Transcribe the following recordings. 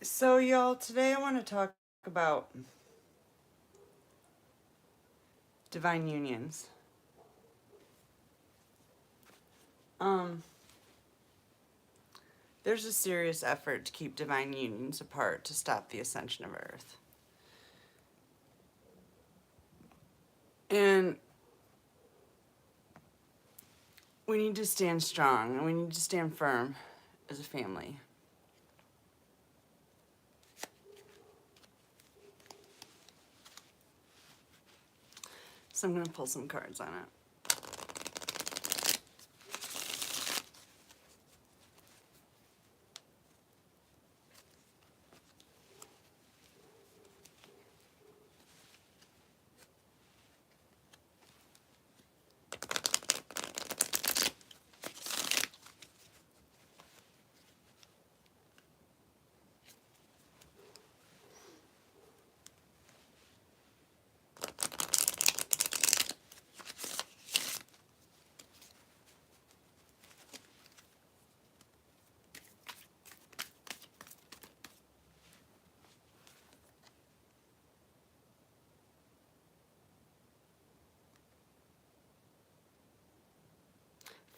So, y'all, today I want to talk about divine unions. Um, there's a serious effort to keep divine unions apart to stop the ascension of Earth. And we need to stand strong and we need to stand firm as a family. So I'm going to pull some cards on it.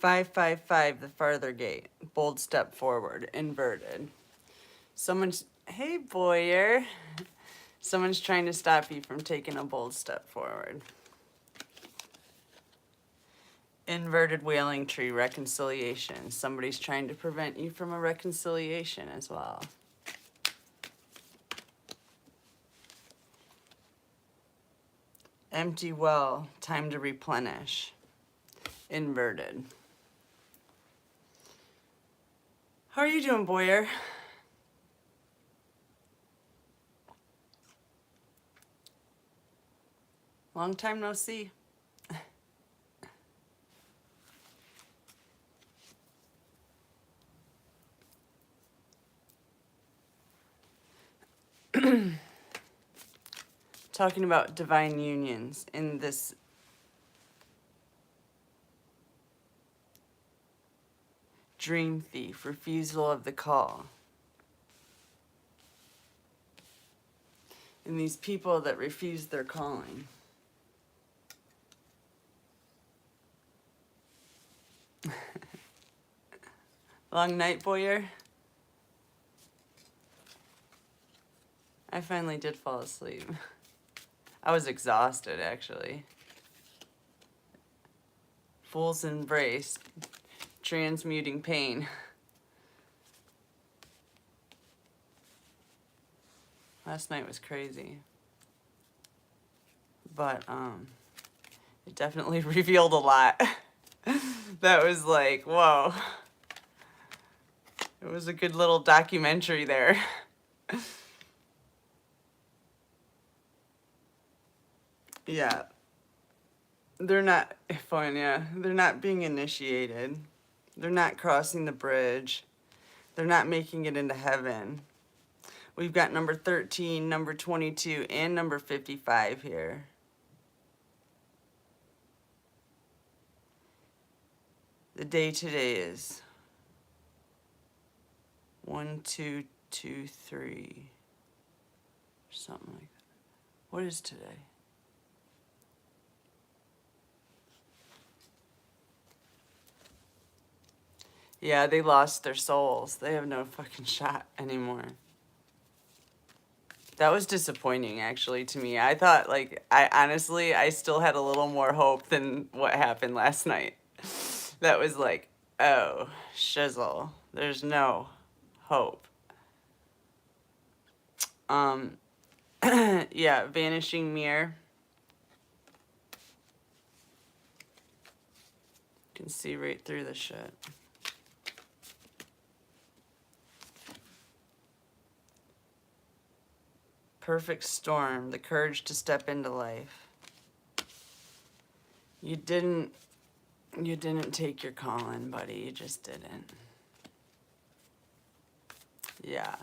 555, the farther gate. Bold step forward, inverted. Hey, Boyer. Someone's trying to stop you from taking a bold step forward. Inverted wailing tree, reconciliation. Somebody's trying to prevent you from a reconciliation as well. Empty well, time to replenish. Inverted. How are you doing, Boyer? Long time no see. Talking about divine unions in this dream thief, refusal of the call. And these people that refuse their calling. Long night, Boyer? I finally did fall asleep. I was exhausted, actually. Fool's embrace. Transmuting pain. Last night was crazy. But, it definitely revealed a lot. That was like, whoa. It was a good little documentary there. Yeah. They're not fun, yeah. They're not being initiated. They're not crossing the bridge. They're not making it into heaven. We've got number 13, number 22, and number 55 here. The day today is 1, 2, 2, 3. Something like that. What is today? Yeah, they lost their souls. They have no fucking shot anymore. That was disappointing, actually, to me. I thought, like, I still had a little more hope than what happened last night. That was like, oh, shizzle. There's no hope. Yeah, vanishing mirror. You can see right through the shit. Perfect storm, the courage to step into life. You didn't take your calling, buddy. You just didn't. Yeah.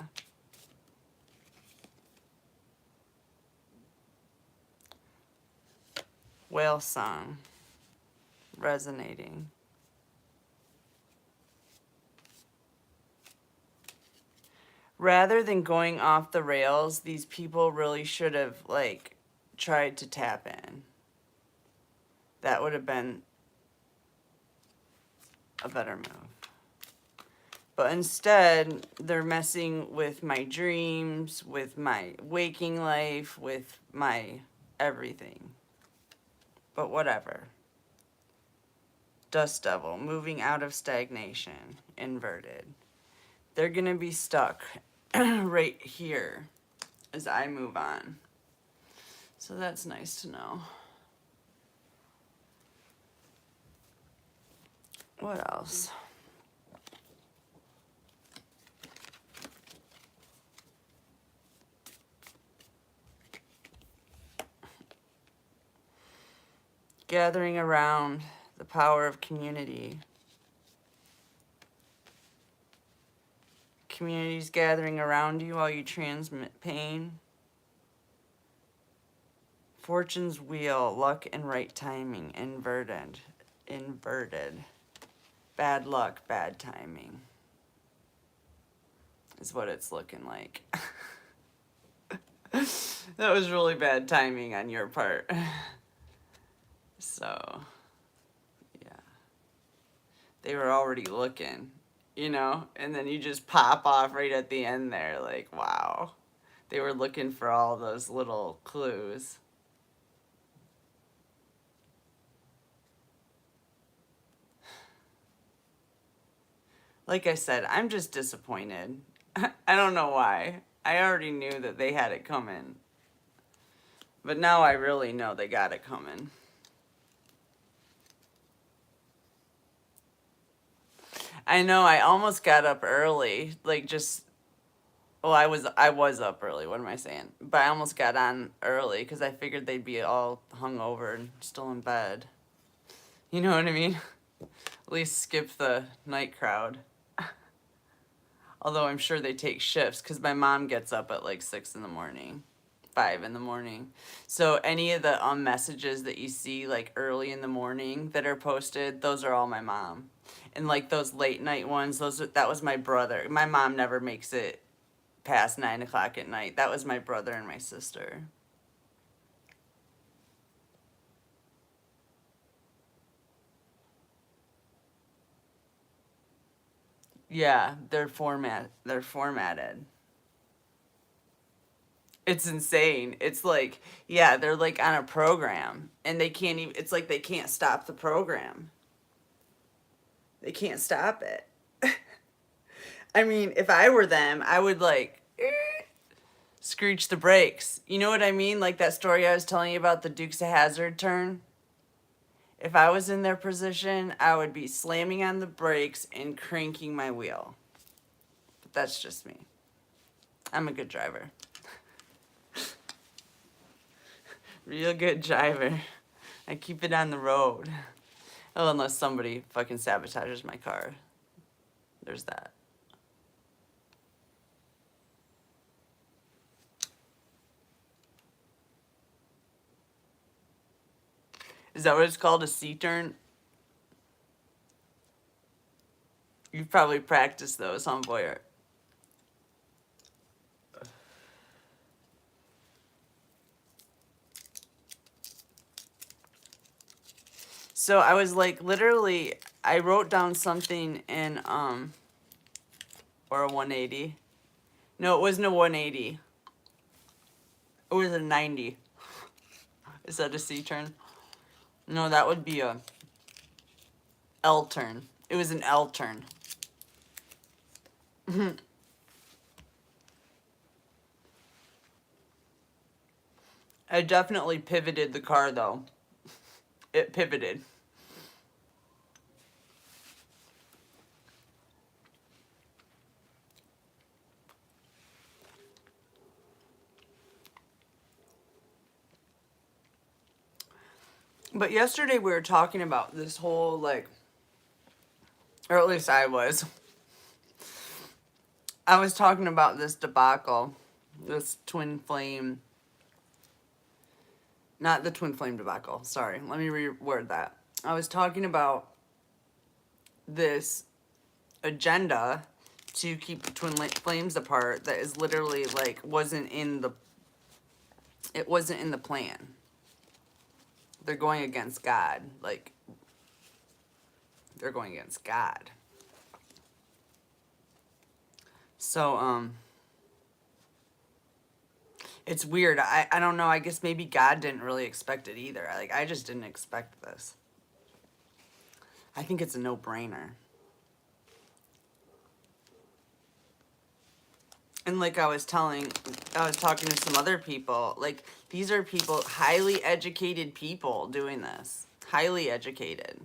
Whale song. Resonating. rather than going off the rails, these people really should have, like, tried to tap in. That would have been a better move. But instead, they're messing with my dreams, with my waking life, with my everything. But whatever. Dust Devil, moving out of stagnation, inverted. They're going to be stuck right here as I move on. So that's nice to know. What else? Gathering around, the power of community. Communities gathering around you while you transmit pain. Fortune's wheel, luck and right timing, inverted. Inverted. Bad luck, bad timing. Is what it's looking like. That was really bad timing on your part. So, yeah. They were already looking, you know? And then you just pop off right at the end there. Like, wow. They were looking for all those little clues. Like I said, I'm just disappointed. I don't know why. I already knew that they had it coming. But now I really know they got it coming. I know, I almost got up early. Like, just... Well, I was up early. What am I saying? But I almost got on early because I figured they'd be all hungover and still in bed. You know what I mean? At least skip the night crowd. Although I'm sure they take shifts because my mom gets up at like 6 in the morning, 5 in the morning. So any of the messages that you see like early in the morning that are posted, those are all my mom. And like those late night ones, that was my brother. My mom never makes it past 9 o'clock at night. That was my brother and my sister. Yeah, they're formatted. It's insane. It's like, yeah, they're like on a program and they can't even, it's like they can't stop the program. They can't stop it. I mean, if I were them, I would like screech the brakes. You know what I mean? Like that story I was telling you about the Dukes of Hazzard turn. If I was in their position, I would be slamming on the brakes and cranking my wheel. But that's just me. I'm a good driver. Real good driver. I keep it on the road. Oh, unless somebody fucking sabotages my car. There's that. Is that what it's called? A C-turn? You've probably practiced those, huh, Boyer? So I was like, literally, I wrote down something in, or a 180. No, it wasn't a 180. It was a 90. Is that a C-turn? No, that would be a L-turn. It was an L-turn. I definitely pivoted the car, though. It pivoted. But yesterday we were talking about this whole, like, or at least I was. I was talking about this debacle, this twin flame, not the twin flame debacle, sorry, let me reword that. I was talking about this agenda to keep the twin flames apart that is literally like wasn't in the plan. They're going against God. Like, they're going against God. So, it's weird. I don't know. I guess maybe God didn't really expect it either. Like, I just didn't expect this. I think it's a no-brainer. And like I was talking to some other people, like, these are people, highly educated people doing this. Highly educated.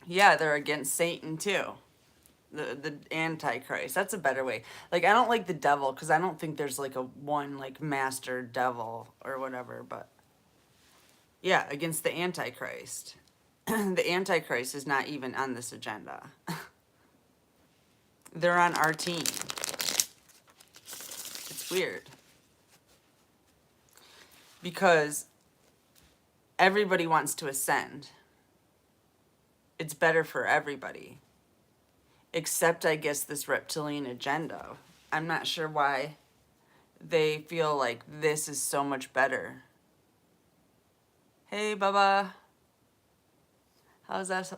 Yeah, they're against Satan too. The Antichrist. That's a better way. Like, I don't like the devil because I don't think there's like a one like master devil or whatever, but yeah, against the Antichrist. The Antichrist is not even on this agenda. They're on our team. It's weird. Because everybody wants to ascend. It's better for everybody. Except, I guess, this reptilian agenda. I'm not sure why they feel like this is so much better. Hey, Bubba. How's that?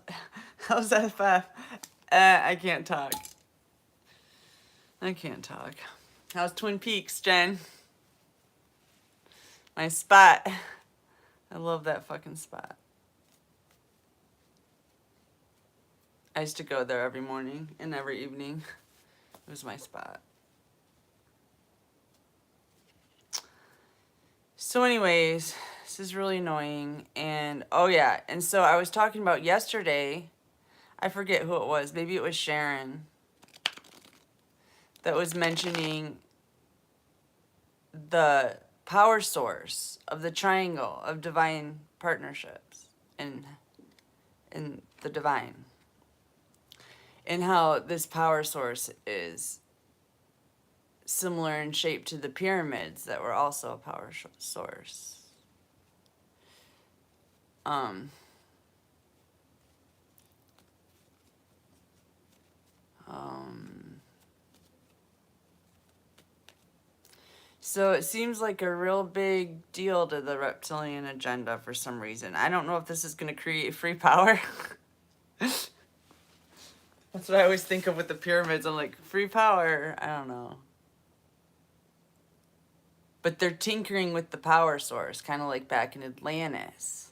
How's that, Five? I can't talk. I can't talk. How's Twin Peaks, Jen? My spot. I love that fucking spot. I used to go there every morning and every evening. It was my spot. So anyways, this is really annoying. And, oh yeah, and so I was talking about yesterday, I forget who it was, maybe it was Sharon, that was mentioning the power source of the triangle of divine partnerships in the divine. And how this power source is similar in shape to the pyramids that were also a power source. So it seems like a real big deal to the reptilian agenda for some reason. I don't know if this is going to create free power. That's what I always think of with the pyramids. I'm like, free power? I don't know. But they're tinkering with the power source, kind of like back in Atlantis.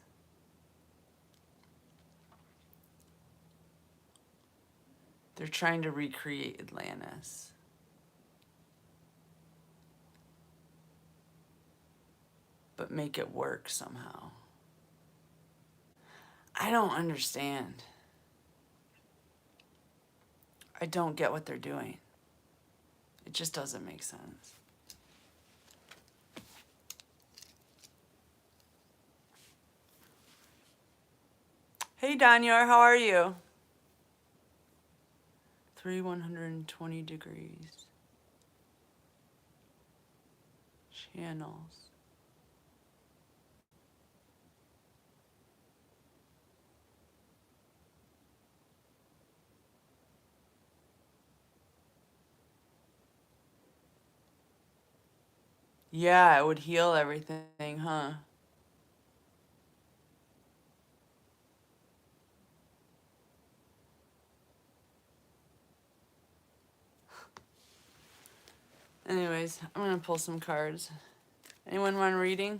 They're trying to recreate Atlantis. But make it work somehow. I don't understand. I don't get what they're doing. It just doesn't make sense. Hey, Danyar, how are you? 120 degrees. Channels. Yeah, it would heal everything, huh? Anyways, I'm gonna pull some cards. Anyone want reading?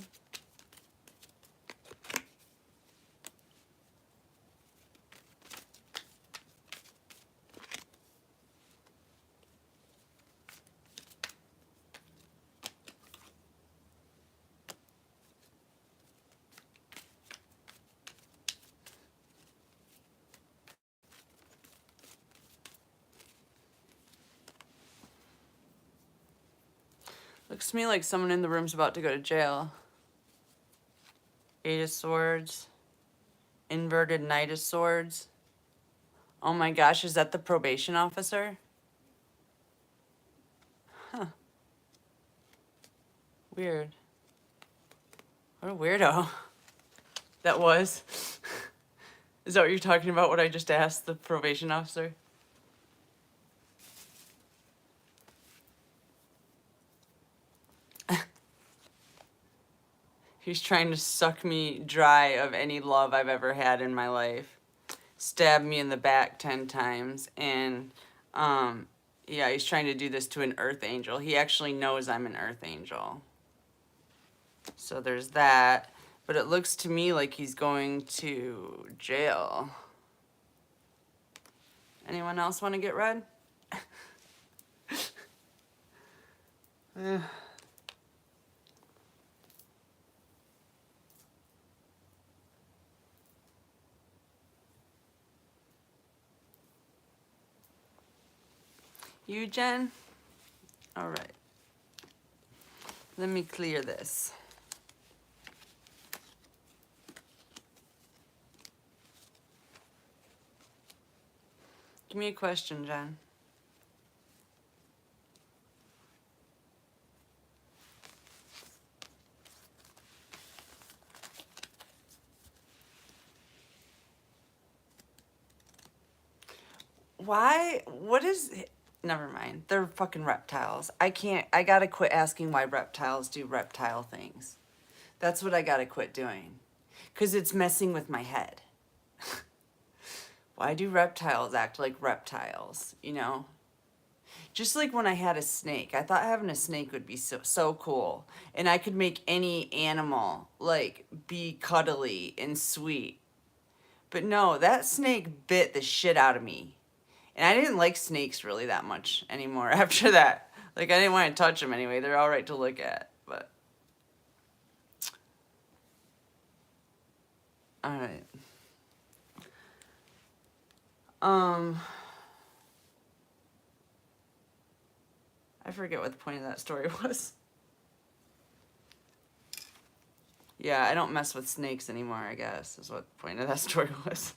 Looks to me like someone in the room's about to go to jail. 8 of Swords. Inverted Knight of Swords. Oh my gosh, is that the probation officer? Huh. Weird. What a weirdo that was. Is that what you're talking about, what I just asked the probation officer? He's trying to suck me dry of any love I've ever had in my life. Stabbed me in the back 10 times. And, yeah, he's trying to do this to an earth angel. He actually knows I'm an earth angel. So there's that. But it looks to me like he's going to jail. Anyone else want to get read? You, Jen? All right. Let me clear this. Give me a question, Jen. Why? What is... Never mind. They're fucking reptiles. I gotta quit asking why reptiles do reptile things. That's what I gotta quit doing. Because it's messing with my head. Why do reptiles act like reptiles, you know? Just like when I had a snake. I thought having a snake would be so cool. And I could make any animal, like, be cuddly and sweet. But no, that snake bit the shit out of me. And I didn't like snakes really that much anymore after that. Like, I didn't want to touch them anyway. They're all right to look at, but... All right. I forget what the point of that story was. Yeah, I don't mess with snakes anymore, I guess, is what the point of that story was.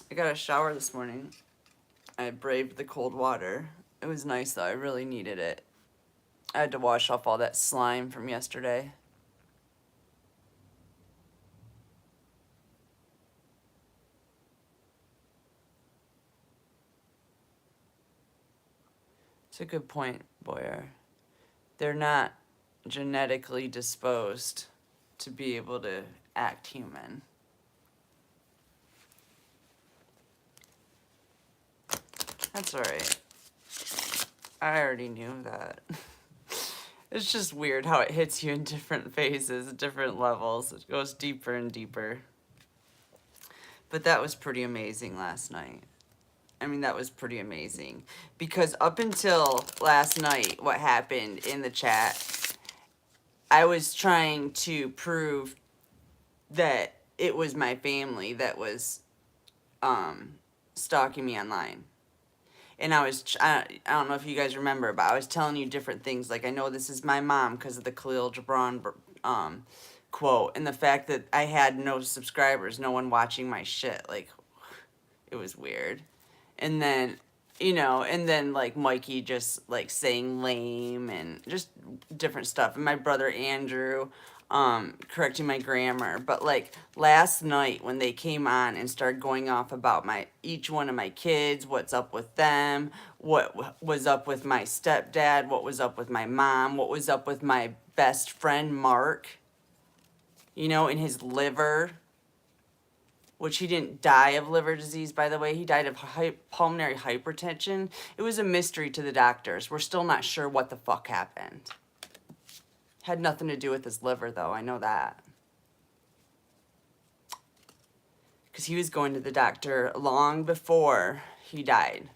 I got a shower this morning. I braved the cold water. It was nice, though. I really needed it. I had to wash off all that slime from yesterday. It's a good point, Boyer. They're not genetically disposed to be able to act human. That's all right. I already knew that. It's just weird how it hits you in different phases, different levels. It goes deeper and deeper. But that was pretty amazing last night. I mean, that was pretty amazing. Because up until last night, what happened in the chat, I was trying to prove that it was my family that was stalking me online. And I don't know if you guys remember, but I was telling you different things. Like, I know this is my mom because of the Khalil Gibran quote. And the fact that I had no subscribers, no one watching my shit. Like, it was weird. And then, like, Mikey just, like, saying lame and just different stuff. And my brother Andrew correcting my grammar. But, like, last night when they came on and started going off about each one of my kids, what's up with them, what was up with my stepdad, what was up with my mom, what was up with my best friend Mark, in his liver, which he didn't die of liver disease, by the way. He died of pulmonary hypertension. It was a mystery to the doctors. We're still not sure what the fuck happened. Had nothing to do with his liver, though. I know that. Because he was going to the doctor long before he died.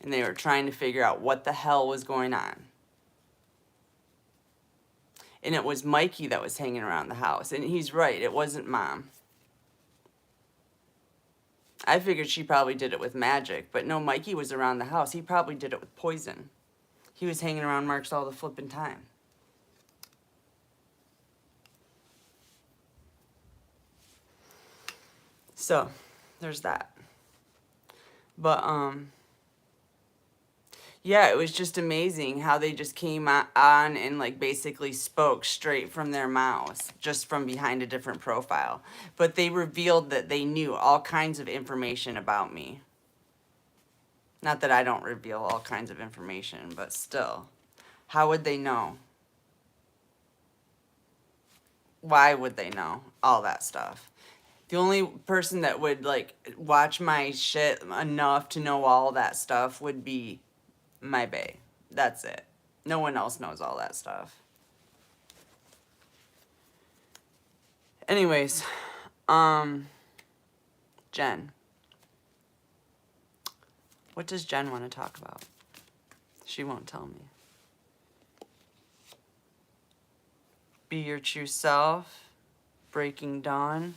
And they were trying to figure out what the hell was going on. And it was Mikey that was hanging around the house. And he's right, it wasn't Mom. I figured she probably did it with magic, but no, Mikey was around the house. He probably did it with poison. He was hanging around Marks all the flipping time. So, there's that. But, yeah, it was just amazing how they just came on and like basically spoke straight from their mouths, just from behind a different profile. But they revealed that they knew all kinds of information about me. Not that I don't reveal all kinds of information, but still. How would they know? Why would they know all that stuff? The only person that would like watch my shit enough to know all that stuff would be my bae. That's it. No one else knows all that stuff. Anyways, Jen. What does Jen want to talk about? She won't tell me. Be your true self. Breaking Dawn.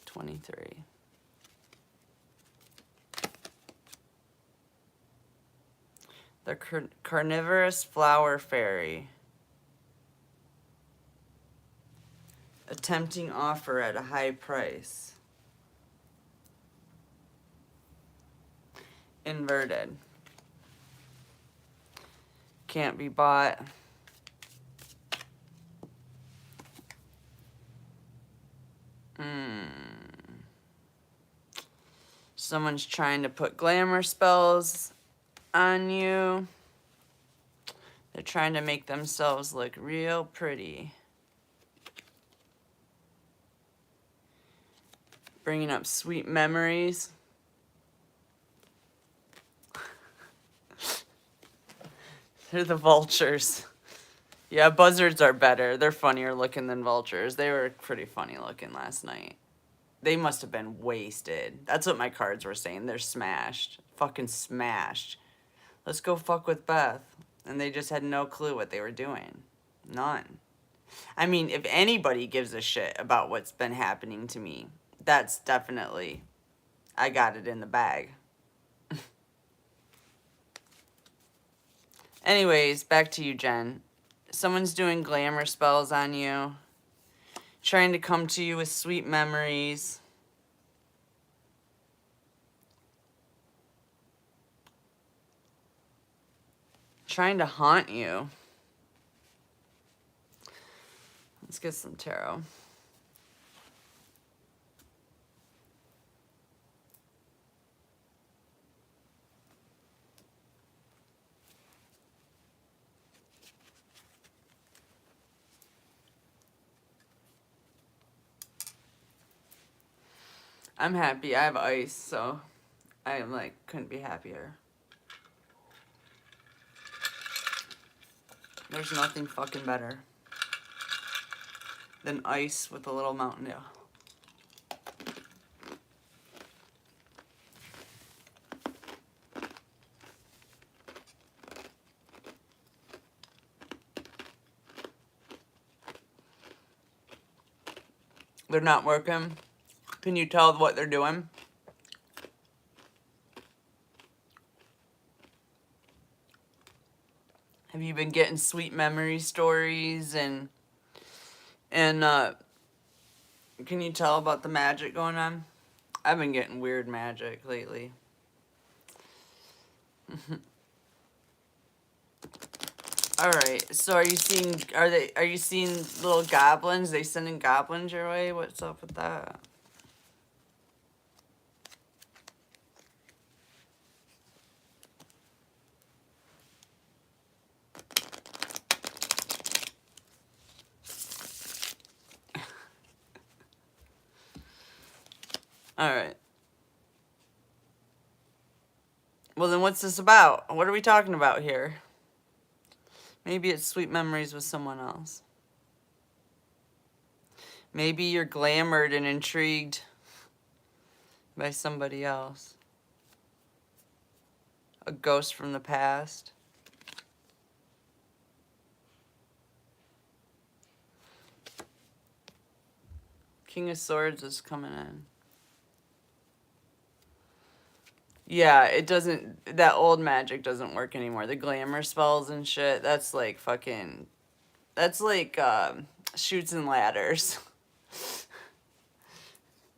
23. The carnivorous flower fairy. A tempting offer at a high price. Inverted. Can't be bought. Someone's trying to put glamour spells on you. They're trying to make themselves look real pretty. Bringing up sweet memories. They're the vultures. Yeah, buzzards are better. They're funnier looking than vultures. They were pretty funny looking last night. They must have been wasted. That's what my cards were saying. They're smashed. Fucking smashed. Let's go fuck with Beth. And they just had no clue what they were doing. None. I mean, if anybody gives a shit about what's been happening to me, that's definitely, I got it in the bag. Anyways, back to you, Jen. Someone's doing glamour spells on you. Trying to come to you with sweet memories. Trying to haunt you. Let's get some tarot. I'm happy. I have ice, so I like couldn't be happier. There's nothing fucking better than ice with a little Mountain Dew. They're not working. Can you tell what they're doing? Have you been getting sweet memory stories and can you tell about the magic going on? I've been getting weird magic lately. All right. So are you seeing little goblins? They sending goblins your way? What's up with that? All right. Well, then what's this about? What are we talking about here? Maybe it's sweet memories with someone else. Maybe you're glamored and intrigued by somebody else. A ghost from the past. King of Swords is coming in. Yeah, it doesn't, that old magic doesn't work anymore. The glamour spells and shit, that's like fucking, that's like Chutes and Ladders.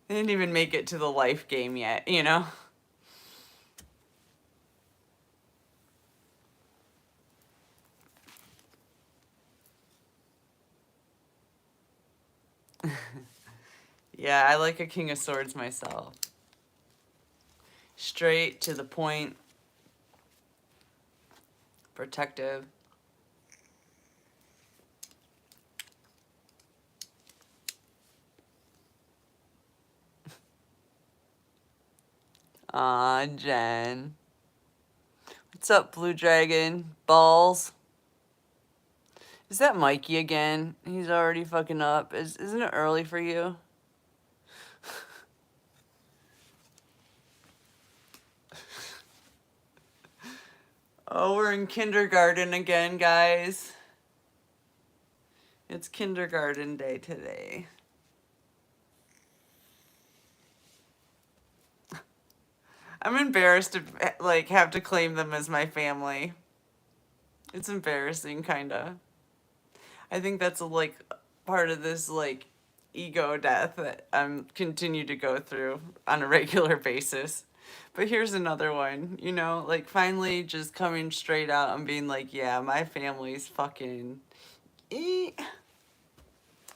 They didn't even make it to the life game yet, you know? Yeah, I like a King of Swords myself. Straight to the point. Protective. Aw, Jen. What's up, Blue Dragon? Balls. Is that Mikey again? He's already fucking up. Isn't it early for you? Oh, we're in kindergarten again, guys. It's kindergarten day today. I'm embarrassed to like have to claim them as my family. It's embarrassing, kinda. I think that's like part of this like ego death that I'm continue to go through on a regular basis. But here's another one, you know, like finally just coming straight out and being like, yeah, my family's fucking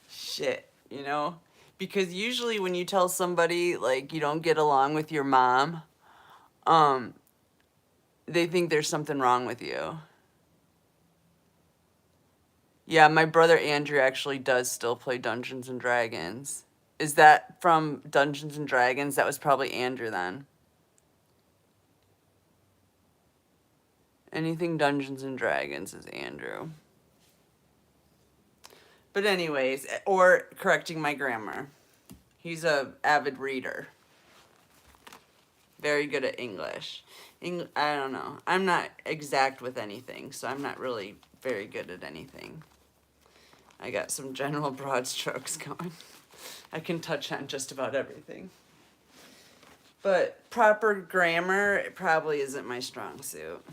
shit, you know? Because usually when you tell somebody like you don't get along with your mom, they think there's something wrong with you. Yeah, my brother Andrew actually does still play Dungeons and Dragons. Is that from Dungeons and Dragons? That was probably Andrew then. Anything Dungeons and Dragons is Andrew. But anyways, or correcting my grammar. He's a avid reader. Very good at English. I don't know. I'm not exact with anything, so I'm not really very good at anything. I got some general broad strokes going. I can touch on just about everything. But proper grammar, it probably isn't my strong suit.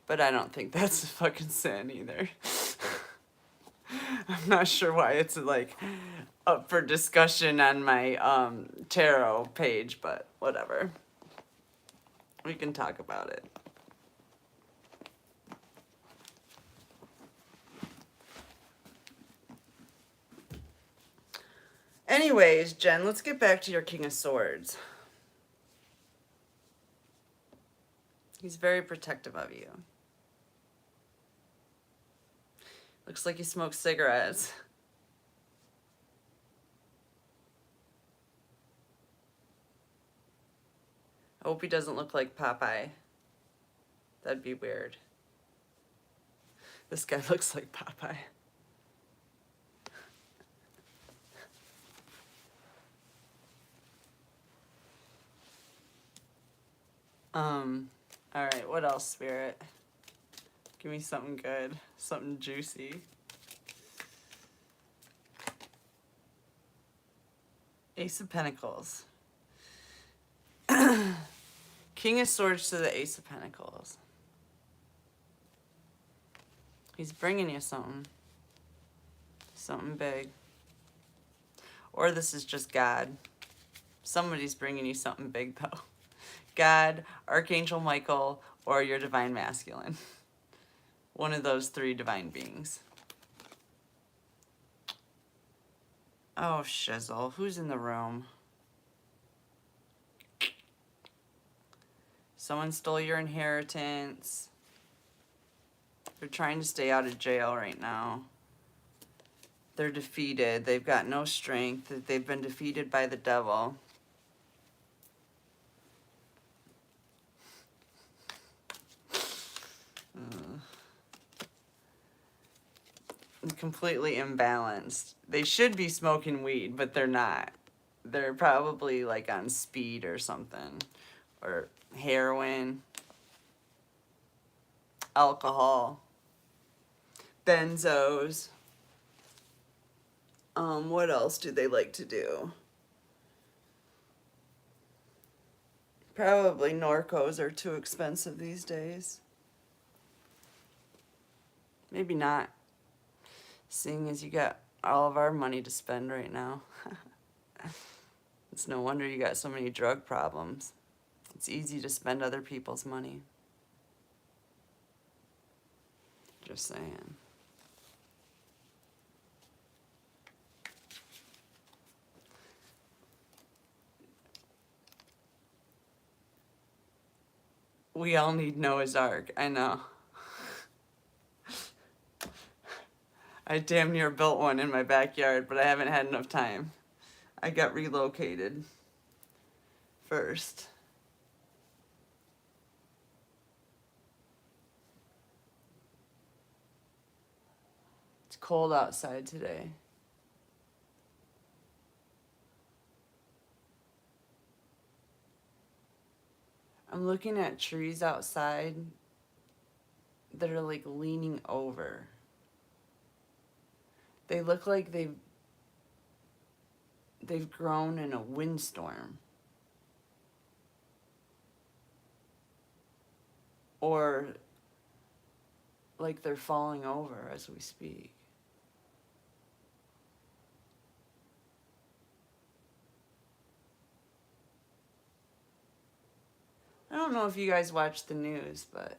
But I don't think that's a fucking sin either. I'm not sure why it's like up for discussion on my tarot page, but whatever. We can talk about it. Anyways, Jen, let's get back to your King of Swords. He's very protective of you. Looks like he smokes cigarettes. I hope he doesn't look like Popeye. That'd be weird. This guy looks like Popeye. All right, what else, Spirit? Give me something good, something juicy. Ace of Pentacles. King of Swords to the Ace of Pentacles. He's bringing you something. Something big. Or this is just God. Somebody's bringing you something big, though. God, Archangel Michael, or your Divine Masculine. One of those three divine beings. Oh, shizzle. Who's in the room? Someone stole your inheritance. They're trying to stay out of jail right now. They're defeated. They've got no strength. They've been defeated by the devil. Completely imbalanced. They should be smoking weed, but they're not. They're probably like on speed or something. Or heroin. Alcohol. Benzos. What else do they like to do? Probably Norcos are too expensive these days. Maybe not, seeing as you got all of our money to spend right now. It's no wonder you got so many drug problems. It's easy to spend other people's money. Just saying. We all need Noah's Ark, I know. I damn near built one in my backyard, but I haven't had enough time. I got relocated first. It's cold outside today. I'm looking at trees outside that are like leaning over. They look like they've grown in a windstorm. Or like they're falling over as we speak. I don't know if you guys watch the news, but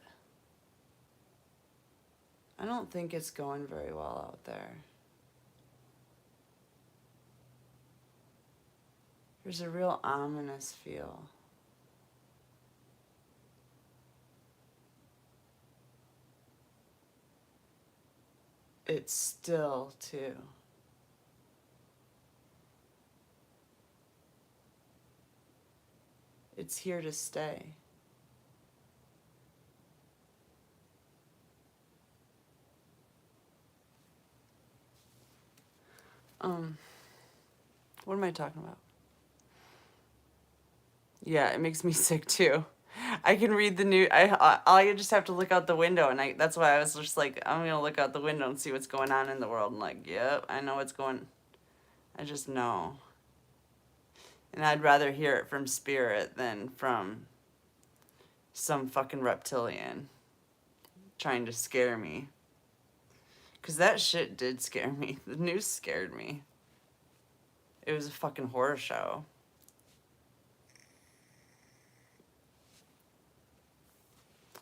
I don't think it's going very well out there. There's a real ominous feel. It's still, too. It's here to stay. What am I talking about? Yeah, it makes me sick too. I can read the news. I just have to look out the window, and that's why I was just like, I'm gonna look out the window and see what's going on in the world. And like, yep, I know what's going. I just know. And I'd rather hear it from spirit than from some fucking reptilian trying to scare me. 'Cause that shit did scare me. The news scared me. It was a fucking horror show.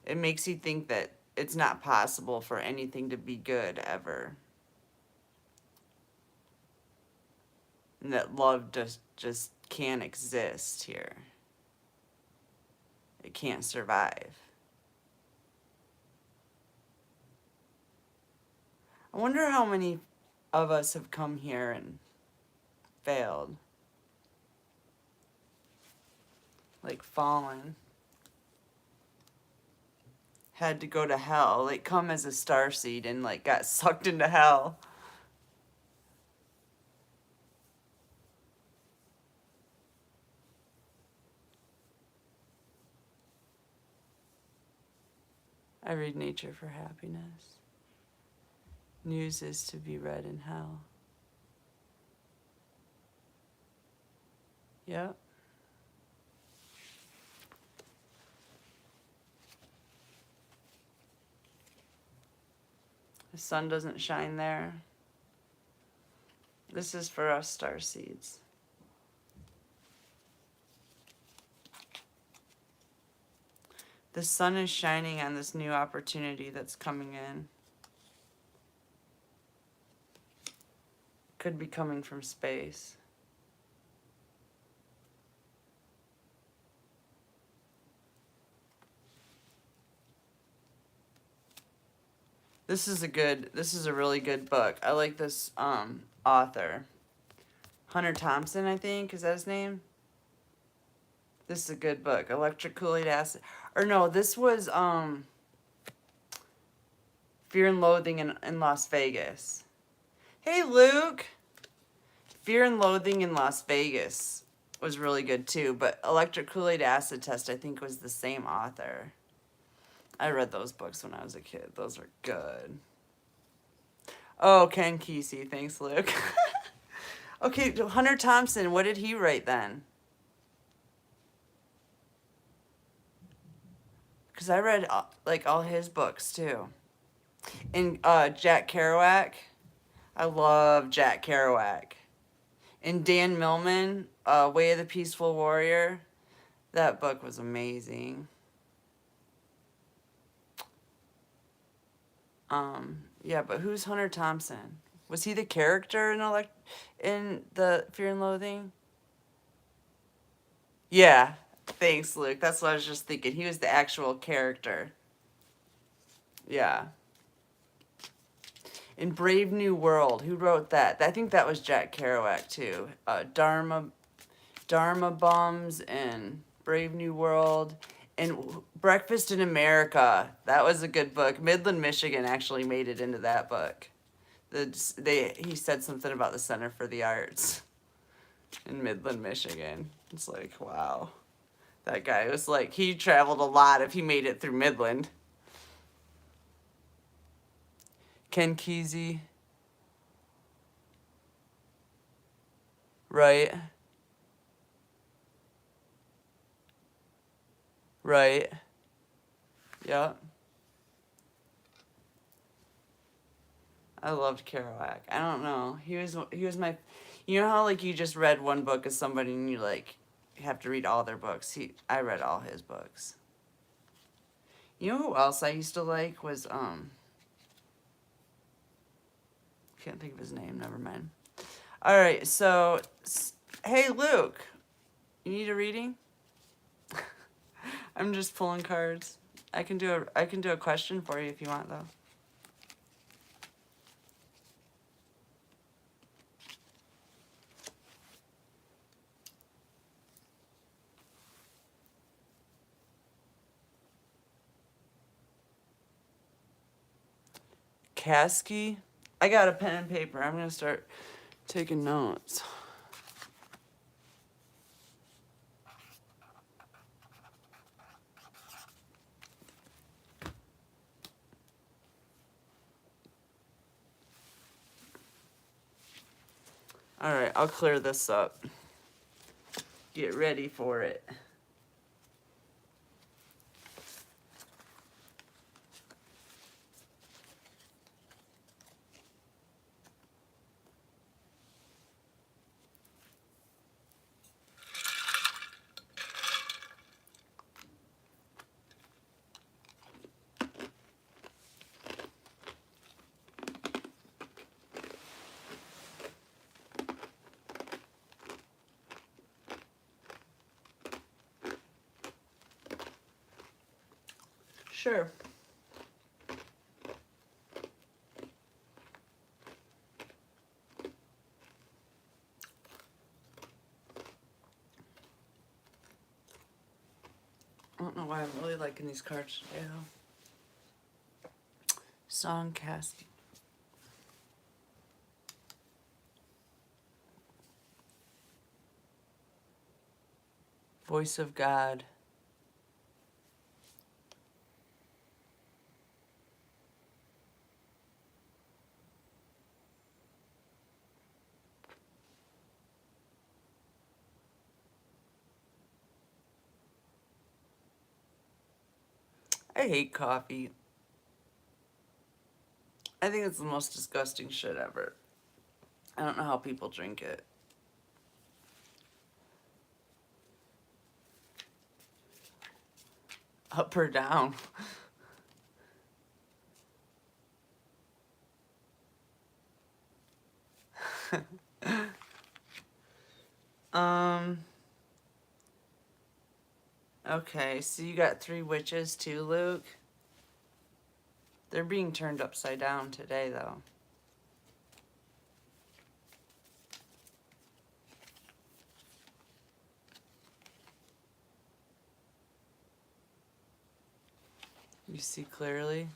It makes you think that it's not possible for anything to be good ever. And that love just can't exist here. It can't survive. I wonder how many of us have come here and failed. Like fallen. Had to go to hell. Like come as a starseed and like got sucked into hell. I read nature for happiness. News is to be read in hell. Yep. The sun doesn't shine there. This is for us starseeds. The sun is shining on this new opportunity that's coming in. Could be coming from space. This is a really good book. I like this author. Hunter Thompson, I think, is that his name? This is a good book. Electric Kool-Aid Acid. Or no, this was Fear and Loathing in Las Vegas. Hey, Luke! Fear and Loathing in Las Vegas was really good too, but Electric Kool-Aid Acid Test, I think, was the same author. I read those books when I was a kid. Those are good. Oh, Ken Kesey. Thanks, Luke. Okay, Hunter Thompson, what did he write then? Because I read like all his books too. And Jack Kerouac, I love Jack Kerouac. And Dan Millman, Way of the Peaceful Warrior, that book was amazing. Yeah, but who's Hunter Thompson? Was he the character in the Fear and Loathing? Yeah. Thanks, Luke. That's what I was just thinking. He was the actual character. Yeah. In Brave New World, who wrote that? I think that was Jack Kerouac too. Dharma Bums and Brave New World and Breakfast in America. That was a good book. Midland, Michigan actually made it into that book. He said something about the Center for the Arts in Midland, Michigan. It's like, wow. That guy was like, he traveled a lot if he made it through Midland. Ken Kesey. Right. Right. Yep. I loved Kerouac. I don't know. He was my, you know how like you just read one book of somebody and you like have to read all their books. I read all his books. You know who else I used to like was can't think of his name. Never mind. All right, so hey Luke, you need a reading? I'm just pulling cards. I can do a question for you if you want though. Kasky? I got a pen and paper. I'm gonna start taking notes. All right, I'll clear this up. Get ready for it. Sure. I don't know why I'm really liking these cards today, though. Song casting. Voice of God. I hate coffee. I think it's the most disgusting shit ever. I don't know how people drink it. Up or down? Okay, so you got 3 witches too, Luke? They're being turned upside down today, though. You see clearly?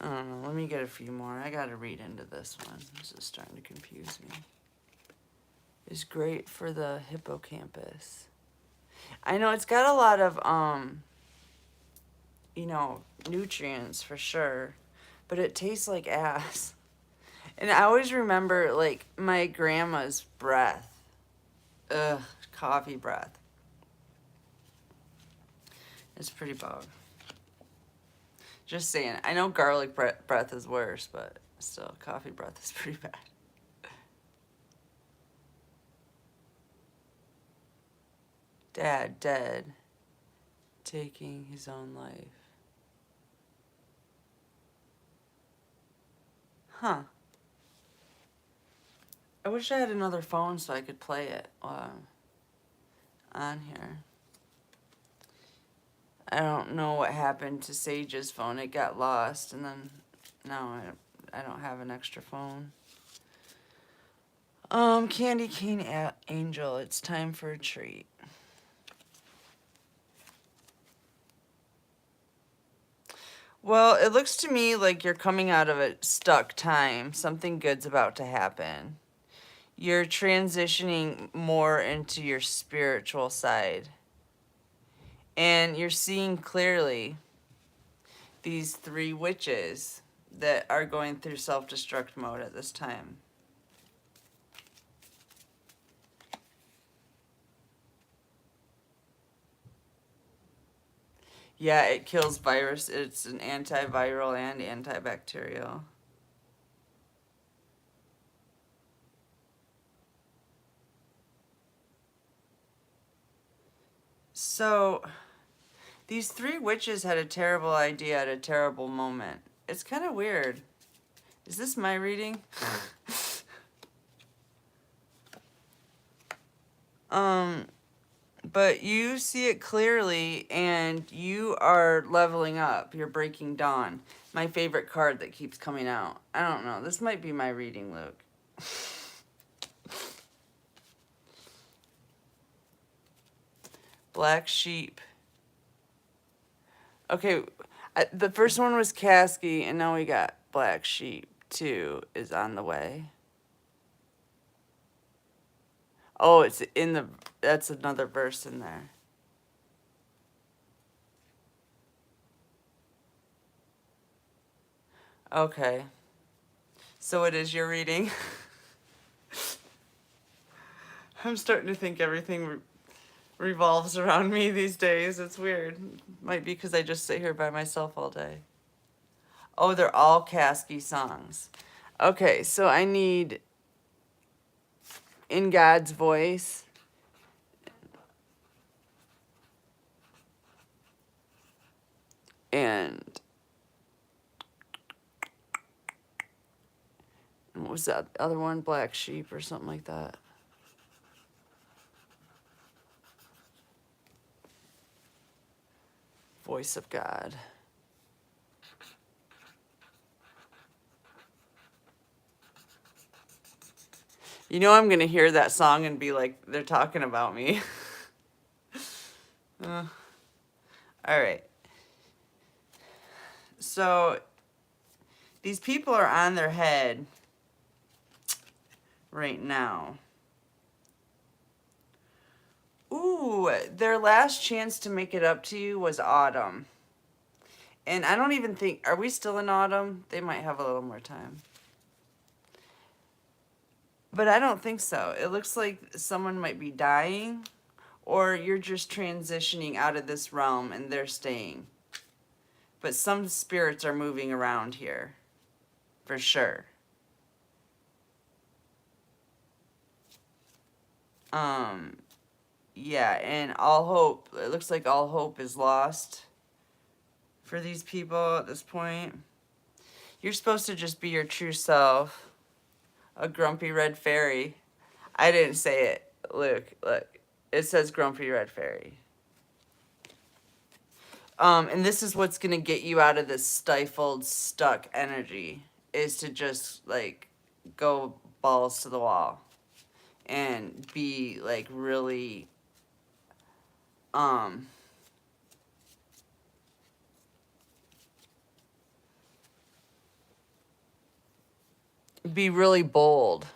I don't know. Let me get a few more. I gotta read into this one. This is starting to confuse me. It's great for the hippocampus. I know it's got a lot of you know, nutrients for sure, but it tastes like ass. And I always remember, like, my grandma's breath. Ugh, coffee breath. It's pretty bad. Just saying. I know garlic breath is worse, but still, coffee breath is pretty bad. Dad dead, taking his own life. Huh. I wish I had another phone so I could play it on here. I don't know what happened to Sage's phone. It got lost, and then now I don't have an extra phone. Candy Cane Angel, it's time for a treat. Well, it looks to me like you're coming out of a stuck time. Something good's about to happen. You're transitioning more into your spiritual side. And you're seeing clearly these 3 witches that are going through self-destruct mode at this time. Yeah, it kills virus. It's an antiviral and antibacterial. So, these 3 witches had a terrible idea at a terrible moment. It's kind of weird. Is this my reading? But you see it clearly, and you are leveling up. You're breaking dawn. My favorite card that keeps coming out. I don't know. This might be my reading, Luke. Black sheep. Okay, the first one was Kasky, and now we got Black Sheep 2 is on the way. Oh, it's in the... That's another verse in there. Okay. So it is your reading. I'm starting to think everything revolves around me these days. It's weird. Might be because I just sit here by myself all day. Oh, they're all Kasky songs. Okay, so I need In God's Voice. And what was that other one? Black Sheep or something like that. Voice of God. You know I'm going to hear that song and be like, they're talking about me. All right. So these people are on their head right now. Ooh, their last chance to make it up to you was autumn. And I don't even think... Are we still in autumn? They might have a little more time. But I don't think so. It looks like someone might be dying, or you're just transitioning out of this realm and they're staying. But some spirits are moving around here, for sure. Yeah, and all hope, it looks like all hope is lost for these people at this point. You're supposed to just be your true self. A grumpy red fairy. I didn't say it. Look. It says grumpy red fairy. And this is what's going to get you out of this stifled, stuck energy, is to just, like, go balls to the wall and be, like, really, be really bold.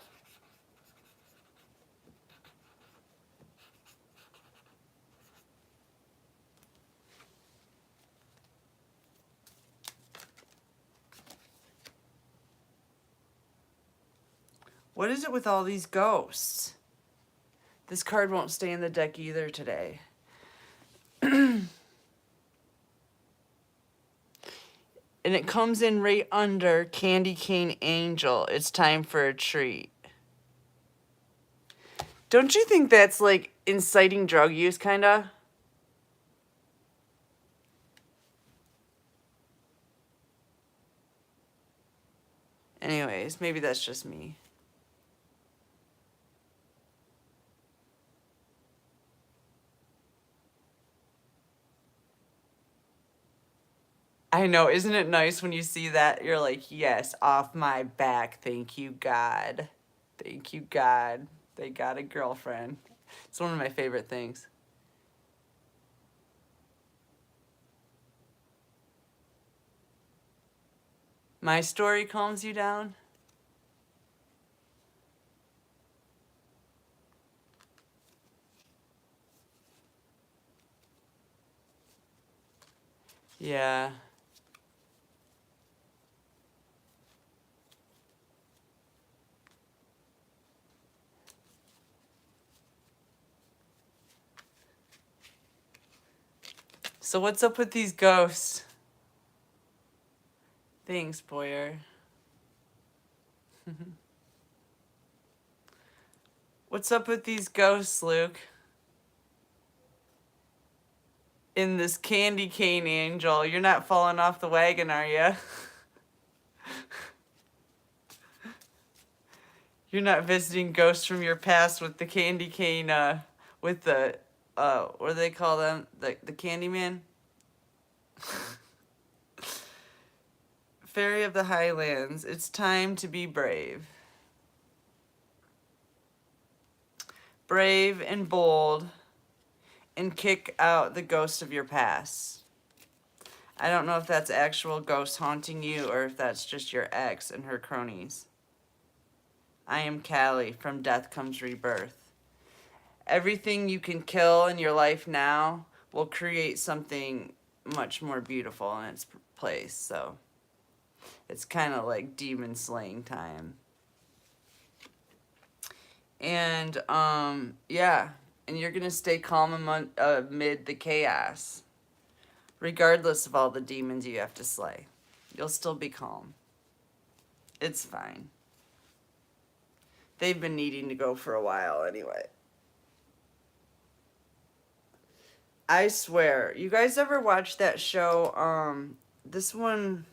What is it with all these ghosts? This card won't stay in the deck either today. And it comes in right under Candy Cane Angel. It's time for a treat. Don't you think that's like inciting drug use, kind of? Anyways, maybe that's just me. I know, isn't it nice when you see that? You're like, yes, off my back. Thank you, God. Thank you, God. They got a girlfriend. It's one of my favorite things. My story calms you down? Yeah. So what's up with these ghosts? Thanks, Boyer. What's up with these ghosts, Luke? In this Candy Cane Angel, you're not falling off the wagon, are you? You're not visiting ghosts from your past with the candy cane, with the, what do they call them? The Candyman? Fairy of the Highlands, it's time to be brave. Brave and bold, and kick out the ghost of your past. I don't know if that's actual ghosts haunting you or if that's just your ex and her cronies. I am Callie, from Death Comes Rebirth. Everything you can kill in your life now will create something much more beautiful in its place. So it's kind of like demon slaying time. And yeah, and you're gonna stay calm amid the chaos, regardless of all the demons you have to slay. You'll still be calm. It's fine. They've been needing to go for a while anyway. I swear, you guys ever watch that show? This one,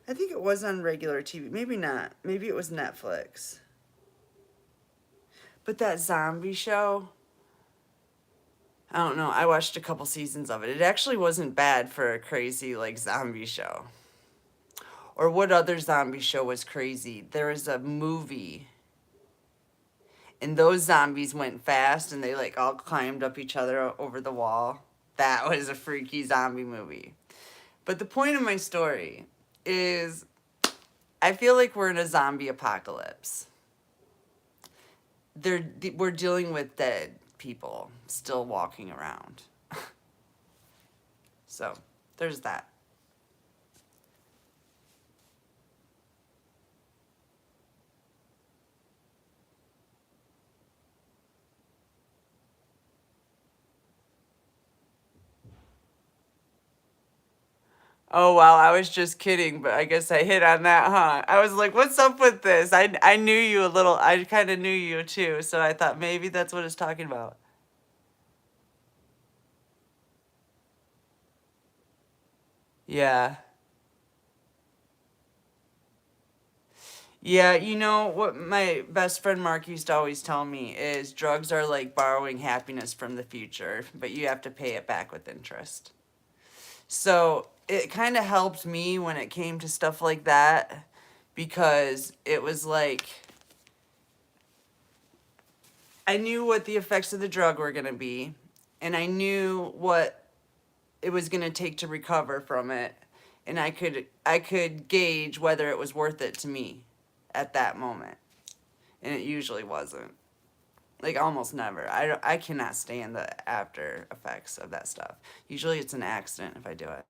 I think it was on regular TV. Maybe not. Maybe it was Netflix. But that zombie show, I don't know. I watched a couple seasons of it. It actually wasn't bad for a crazy, like, zombie show. Or what other zombie show was crazy? There was a movie, and those zombies went fast, and they, like, all climbed up each other over the wall. That was a freaky zombie movie. But the point of my story is I feel like we're in a zombie apocalypse. We're dealing with dead people still walking around. So there's that. Oh, wow, I was just kidding, but I guess I hit on that, huh? I was like, what's up with this? I knew you a little. I kind of knew you too, so I thought maybe that's what it's talking about. Yeah. Yeah, you know what my best friend Mark used to always tell me is drugs are like borrowing happiness from the future, but you have to pay it back with interest. So it kind of helped me when it came to stuff like that because it was like I knew what the effects of the drug were going to be, and I knew what it was going to take to recover from it, and I could gauge whether it was worth it to me at that moment. And it usually wasn't. Like almost never. I cannot stand the after effects of that stuff. Usually it's an accident if I do it.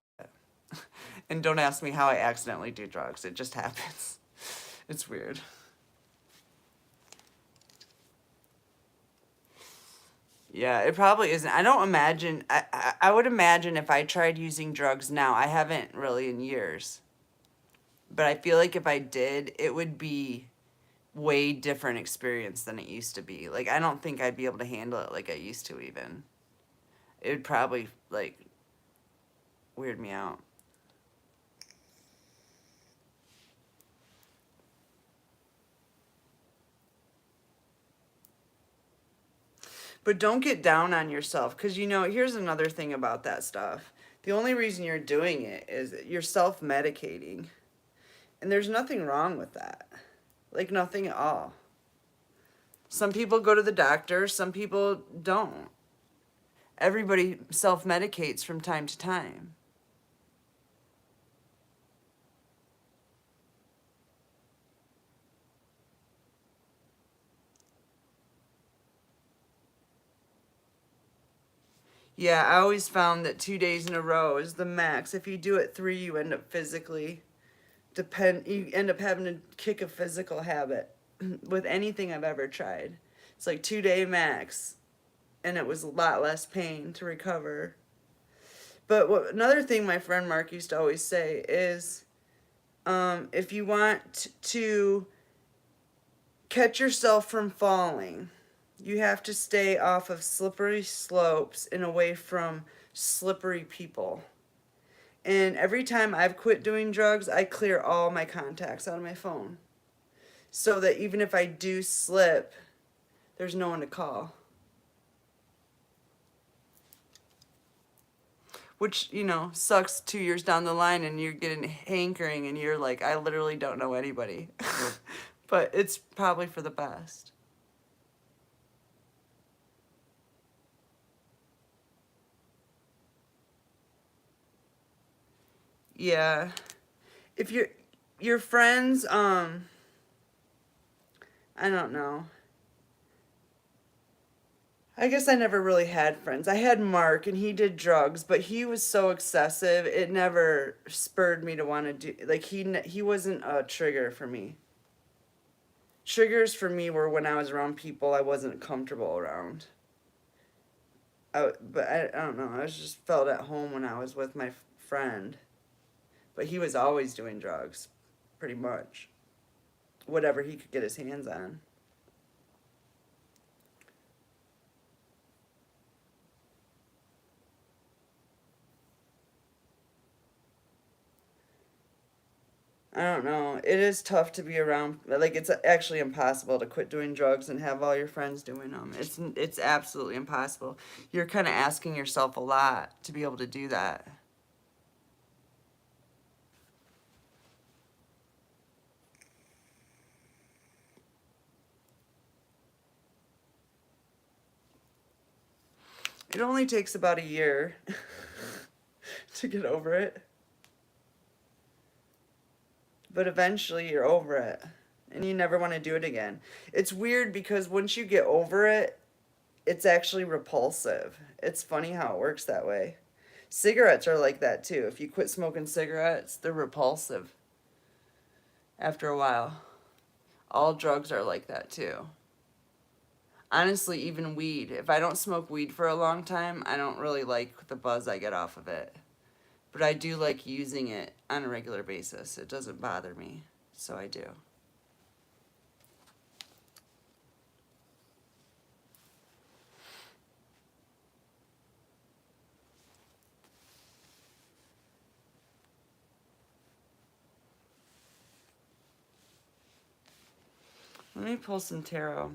And don't ask me how I accidentally do drugs. It just happens. It's weird. Yeah, it probably isn't. I don't imagine, I would imagine if I tried using drugs now, I haven't really in years, but I feel like if I did, it would be way different experience than it used to be. Like, I don't think I'd be able to handle it like I used to even. It would probably, like, weird me out. But don't get down on yourself, because, you know, here's another thing about that stuff. The only reason you're doing it is that you're self-medicating. And there's nothing wrong with that. Like, nothing at all. Some people go to the doctor, some people don't. Everybody self-medicates from time to time. Yeah, I always found that 2 days in a row is the max. If you do it 3, you end up you end up having to kick a physical habit with anything I've ever tried. It's like 2 day max, and it was a lot less pain to recover. But another thing my friend Mark used to always say is, if you want to catch yourself from falling, you have to stay off of slippery slopes and away from slippery people. And every time I've quit doing drugs, I clear all my contacts out of my phone, so that even if I do slip, there's no one to call. Which, you know, sucks 2 years down the line and you're getting hankering and you're like, I literally don't know anybody. But it's probably for the best. Yeah. If your friends, I don't know. I guess I never really had friends. I had Mark and he did drugs, but he was so excessive, it never spurred me to want to do, like, he wasn't a trigger for me. Triggers for me were when I was around people I wasn't comfortable around. I don't know. I was just felt at home when I was with my friend. But he was always doing drugs, pretty much. Whatever he could get his hands on. I don't know. It is tough to be around. Like, it's actually impossible to quit doing drugs and have all your friends doing them. It's absolutely impossible. You're kind of asking yourself a lot to be able to do that. It only takes about a year to get over it. But eventually you're over it. And you never want to do it again. It's weird because once you get over it, it's actually repulsive. It's funny how it works that way. Cigarettes are like that too. If you quit smoking cigarettes, they're repulsive after a while. All drugs are like that too. Honestly, even weed. If I don't smoke weed for a long time, I don't really like the buzz I get off of it. But I do like using it on a regular basis. It doesn't bother me, so I do. Let me pull some tarot.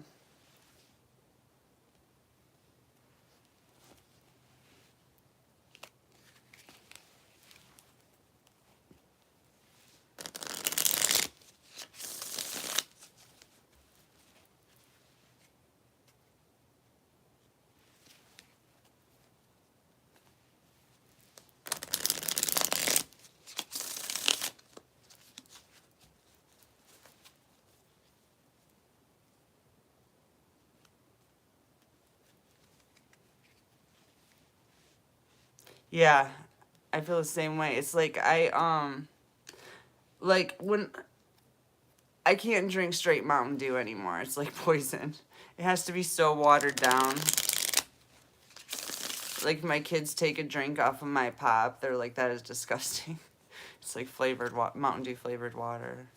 Yeah, I feel the same way. It's like like when I can't drink straight Mountain Dew anymore. It's like poison. It has to be so watered down. Like, my kids take a drink off of my pop, they're like, that is disgusting. It's like flavored Mountain Dew flavored water.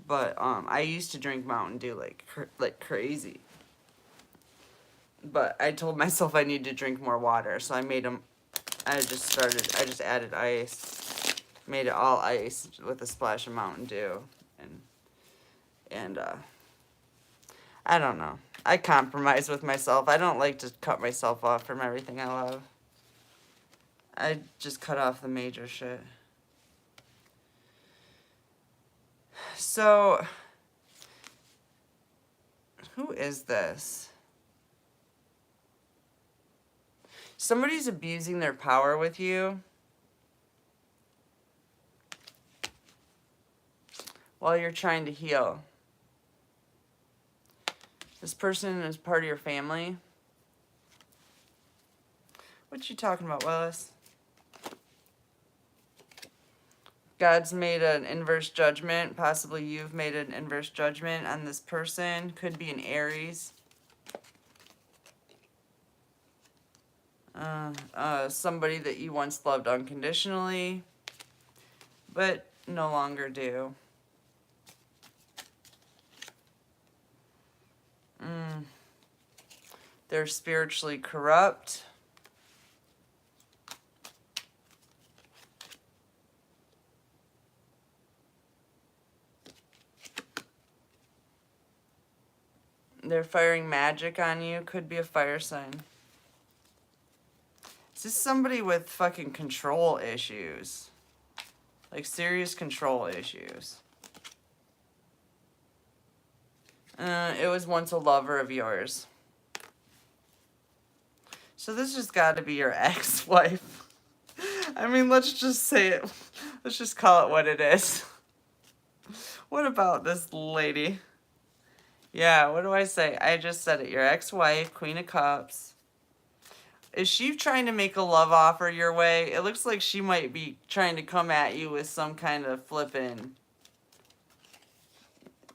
But I used to drink Mountain Dew like crazy. But I told myself I need to drink more water, so I made them. I just added ice, made it all ice with a splash of Mountain Dew, and I don't know. I compromise with myself. I don't like to cut myself off from everything I love. I just cut off the major shit. So, who is this? Somebody's abusing their power with you while you're trying to heal. This person is part of your family. What you talking about, Willis? God's made an inverse judgment. Possibly you've made an inverse judgment on this person. Could be an Aries. Somebody that you once loved unconditionally, but no longer do. They're spiritually corrupt. They're firing magic on you. Could be a fire sign. Is this somebody with fucking control issues? Like serious control issues. It was once a lover of yours. So this has got to be your ex-wife. I mean, let's just say it. Let's just call it what it is. What about this lady? Yeah, what do I say? I just said it. Your ex-wife, Queen of Cups. Is she trying to make a love offer your way? It looks like she might be trying to come at you with some kind of flippin'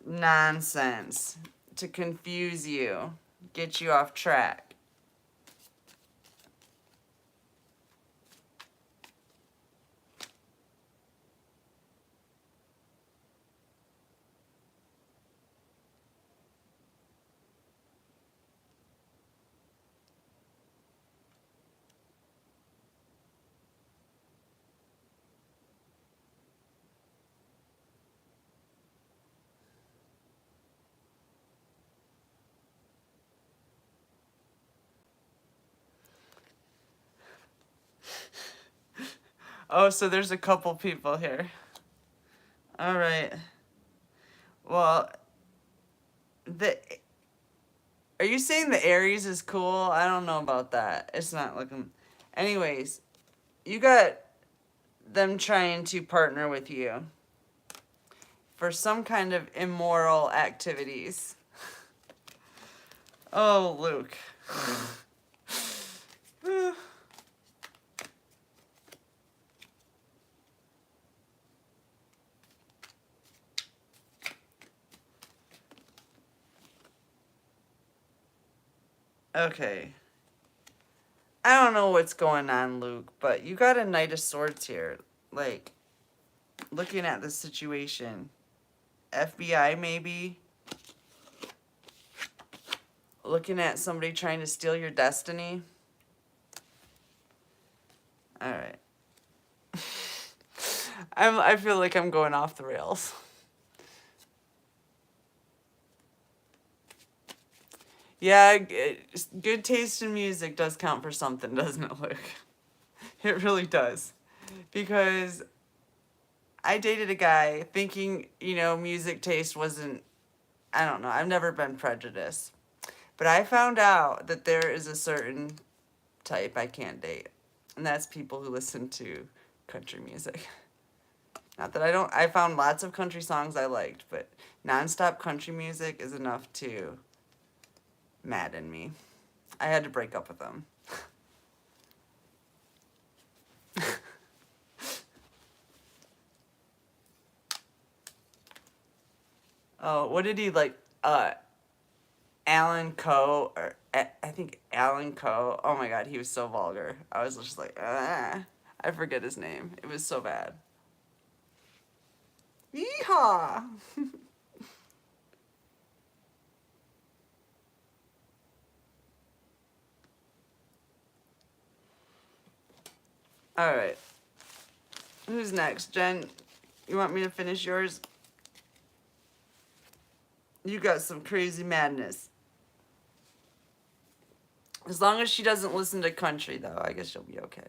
nonsense to confuse you, get you off track. Oh, so there's a couple people here. All right. Well, are you saying the Aries is cool? I don't know about that. It's not looking... Anyways, you got them trying to partner with you for some kind of immoral activities. Oh, Luke. Okay. I don't know what's going on, Luke, but you got a Knight of Swords here. Like, looking at the situation. FBI, maybe? Looking at somebody trying to steal your destiny? Alright. I feel like I'm going off the rails. Yeah, good taste in music does count for something, doesn't it, Luke? It really does. Because I dated a guy thinking, music taste wasn't, I don't know, I've never been prejudiced. But I found out that there is a certain type I can't date. And that's people who listen to country music. Not that I found lots of country songs I liked, but nonstop country music is enough to madden me. I had to break up with him. Oh, what did he like? Alan Coe, or I think Alan Coe. Oh my God, he was so vulgar. I was just like, ah. I forget his name. It was so bad. Yeehaw! All right. Who's next? Jen, you want me to finish yours? You got some crazy madness. As long as she doesn't listen to country, though, I guess she'll be okay.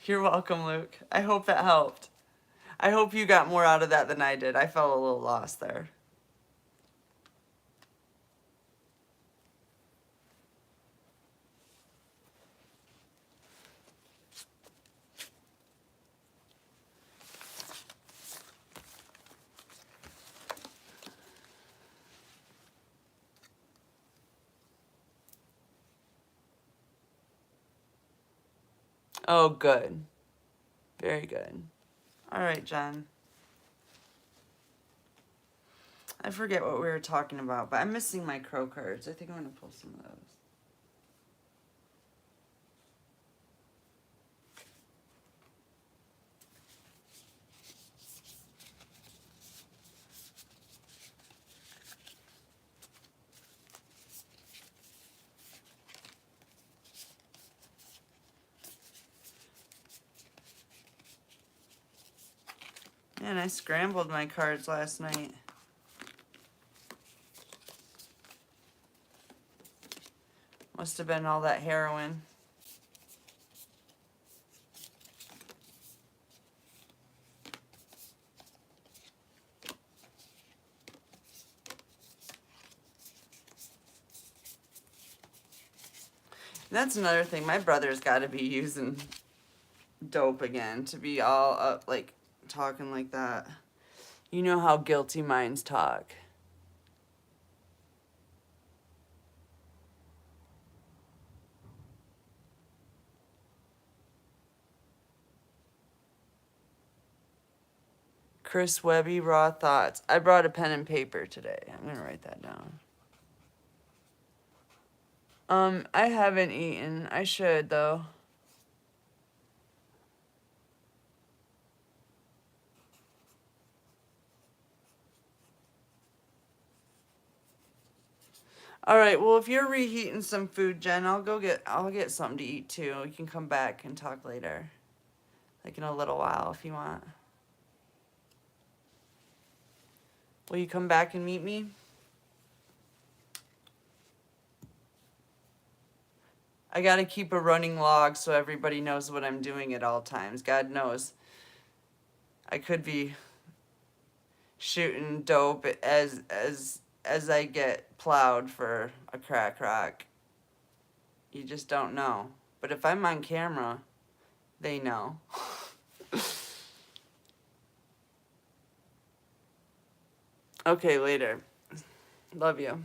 You're welcome, Luke. I hope that helped. I hope you got more out of that than I did. I felt a little lost there. Oh, good. Very good. All right, Jen. I forget what we were talking about, but I'm missing my crow cards. I think I'm going to pull some of those. Man, I scrambled my cards last night. Must have been all that heroin. That's another thing. My brother's got to be using dope again to be all up, like, talking like that. You know how guilty minds talk. Chris Webby, raw thoughts. I brought a pen and paper today. I'm going to write that down. I haven't eaten. I should, though. All right, well, if you're reheating some food, Jen, I'll get something to eat too. We can come back and talk later. Like in a little while if you want. Will you come back and meet me? I got to keep a running log so everybody knows what I'm doing at all times. God knows. I could be shooting dope as I get plowed for a crack rock. You just don't know. But if I'm on camera, they know. Okay, later. Love you.